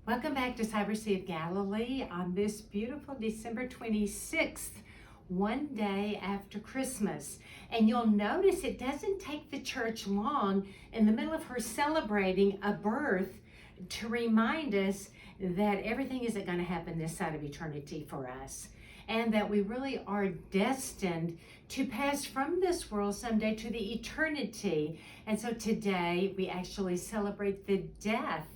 Welcome back to Cyber Sea of Galilee on this beautiful December 26th, one day after Christmas. And you'll notice it doesn't take the church long in the middle of her celebrating a birth to remind us that everything isn't going to happen this side of eternity for us, and that we really are destined to pass from this world someday to the eternity. And so today we actually celebrate the death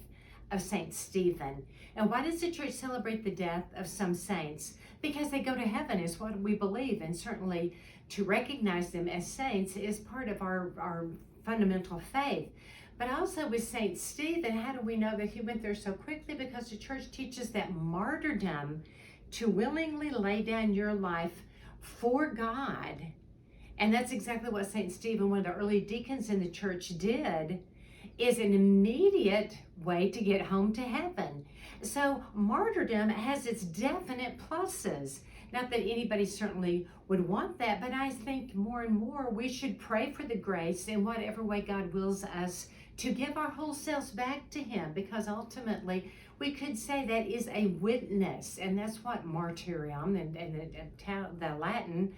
of Saint Stephen. And why does the church celebrate the death of some saints? Because they go to heaven is what we believe, and certainly to recognize them as saints is part of our fundamental faith. But also with Saint Stephen, how do we know that he went there so quickly? Because the church teaches that martyrdom, to willingly lay down your life for God. And that's exactly what Saint Stephen, one of the early deacons in the church, did, is an immediate way to get home to heaven. So martyrdom has its definite pluses. Not that anybody certainly would want that, but I think more and more we should pray for the grace in whatever way God wills us to give our whole selves back to Him, because ultimately we could say that is a witness, and that's what martyrium and the Latin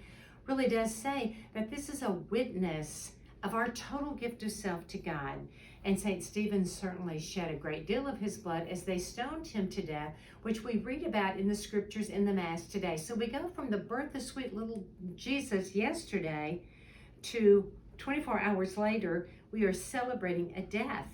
really does say, that this is a witness of our total gift of self to God. And St. Stephen certainly shed a great deal of his blood as they stoned him to death, which we read about in the scriptures in the Mass today. So we go from the birth of sweet little Jesus yesterday to 24 hours later, we are celebrating a death.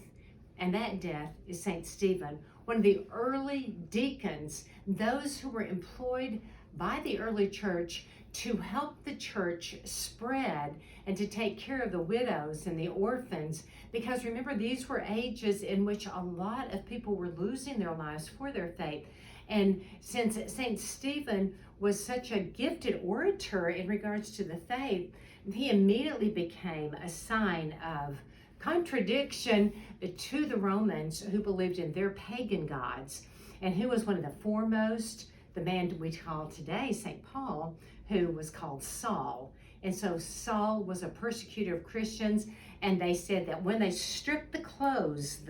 And that death is St. Stephen, one of the early deacons, those who were employed by the early church to help the church spread and to take care of the widows and the orphans. Because remember, these were ages in which a lot of people were losing their lives for their faith. And since St. Stephen was such a gifted orator in regards to the faith, he immediately became a sign of contradiction to the Romans, who believed in their pagan gods. And who was one of the foremost, the man we call today St. Paul, who was called Saul. And so Saul was a persecutor of Christians, and they said that when they stripped the clothes,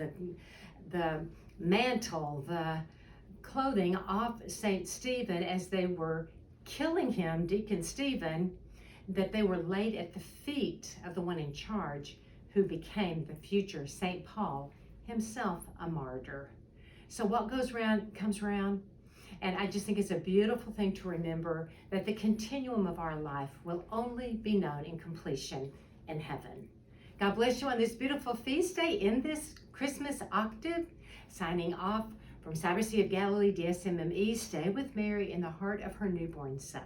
the mantle, the clothing off St. Stephen as they were killing him, Deacon Stephen, that they were laid at the feet of the one in charge, who became the future St. Paul, himself a martyr. So what goes around comes around. And I just think it's a beautiful thing to remember that the continuum of our life will only be known in completion in heaven. God bless you on this beautiful feast day in this Christmas octave. Signing off from Cyber Sea of Galilee, DSMME, stay with Mary in the heart of her newborn Son.